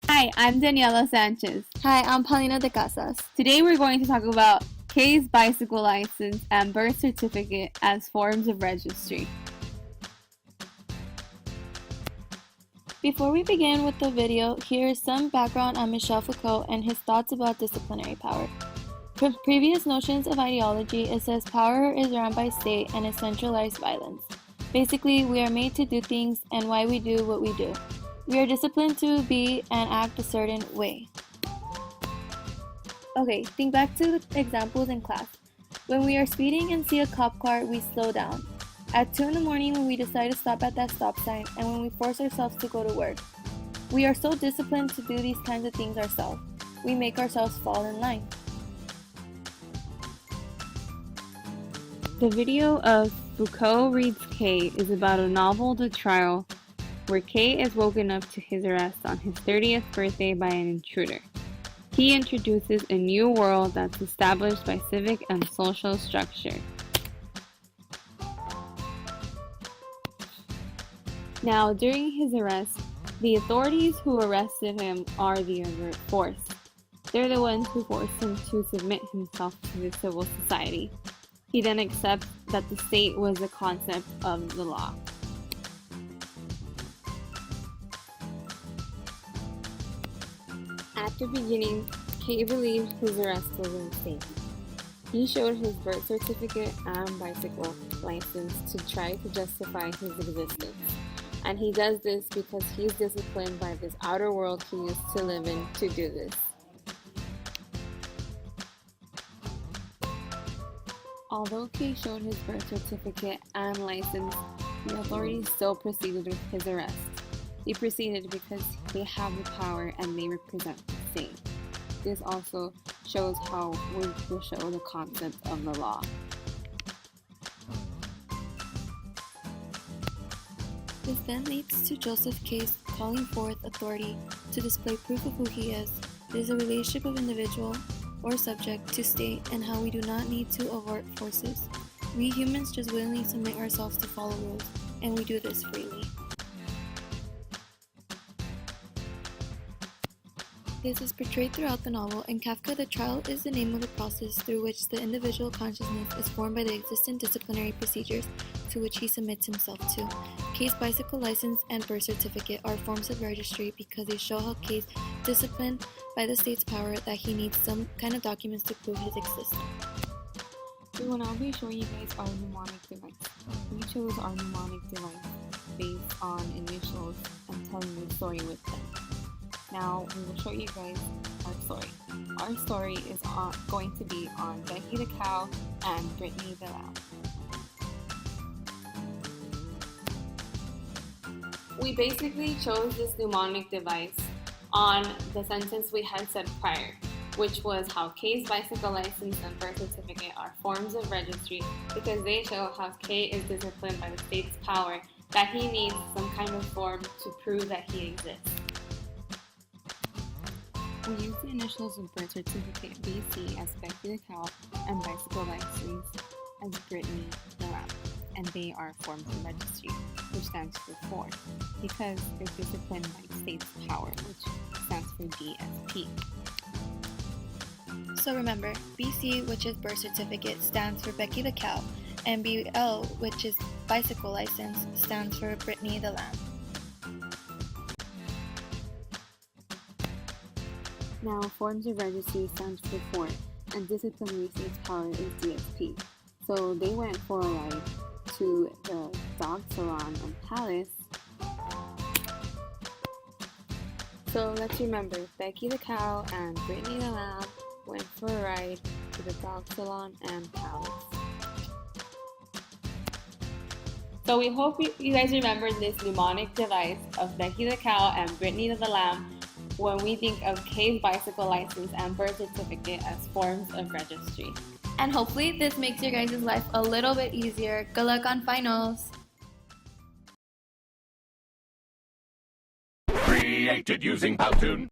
Hi, I'm Daniela Sanchez. Hi, I'm Paulina de Casas. Today we're going to talk about Kay's bicycle license and birth certificate as forms of registry. Before we begin with the video, here is some background on Michel Foucault and his thoughts about disciplinary power. From previous notions of ideology, it says power is run by state and is centralized violence. Basically, we are made to do things and why we do what we do. We are disciplined to be and act a certain way. Okay, think back to the examples in class. When we are speeding and see a cop car, we slow down. At 2 in the morning when we decide to stop at that stop sign, and when we force ourselves to go to work. We are so disciplined to do these kinds of things ourselves. We make ourselves fall in line. The video of Foucault Reads Kay is about a novel, The Trial, where Kay is woken up to his arrest on his 30th birthday by an intruder. He introduces a new world that's established by civic and social structure. Now, during his arrest, the authorities who arrested him are the overt force. They're the ones who forced him to submit himself to the civil society. He then accepts that the state was a concept of the law. At the beginning, Kay believed his arrest was a mistake. He showed his birth certificate and bicycle license to try to justify his existence. And he does this because he's disciplined by this outer world he used to live in to do this. Although Kay showed his birth certificate and license, the authorities still proceeded with his arrest. They proceeded because they have the power and they represent the state. This also shows how we will show the concept of the law. This then leads to Joseph Kay's calling forth authority to display proof of who he is. It is a relationship of individual or subject to state and how we do not need to avert forces. We humans just willingly submit ourselves to follow rules, and we do this freely. This is portrayed throughout the novel. In Kafka, the trial is the name of the process through which the individual consciousness is formed by the existing disciplinary procedures to which he submits himself to. Kay's bicycle license and birth certificate are forms of registry because they show how Kay's disciplined by the state's power that he needs some kind of documents to prove his existence. We will now be showing you guys our mnemonic device. We chose our mnemonic device based on initials and telling the story with them. Now we will show you guys our story. Our story is going to be on Becky the cow and Brittany the lamb. We basically chose this mnemonic device on the sentence we had said prior, which was how Kay's bicycle license and birth certificate are forms of registry because they show how Kay is disciplined by the state's power that he needs some kind of form to prove that he exists. We use the initials of birth certificate BC as Becky the cow and bicycle license as Brittany the lamb, and they are forms of registry, which stands for 4, because they're disciplined by state's power, which stands for DSP. So remember, BC, which is birth certificate, stands for Becky the cow, and BL, which is bicycle license, stands for Brittany the lamb. Now, forms of registry stands for 4, and disciplinary state's power is DSP. So they went for a ride to the dog salon and palace. So let's remember, Becky the cow and Brittany the lamb went for a ride to the dog salon and palace. So we hope you guys remember this mnemonic device of Becky the cow and Brittany the lamb when we think of Kay's bicycle license and birth certificate as forms of registry. And hopefully this makes your guys' life a little bit easier. Good luck on finals! Created using Powtoon.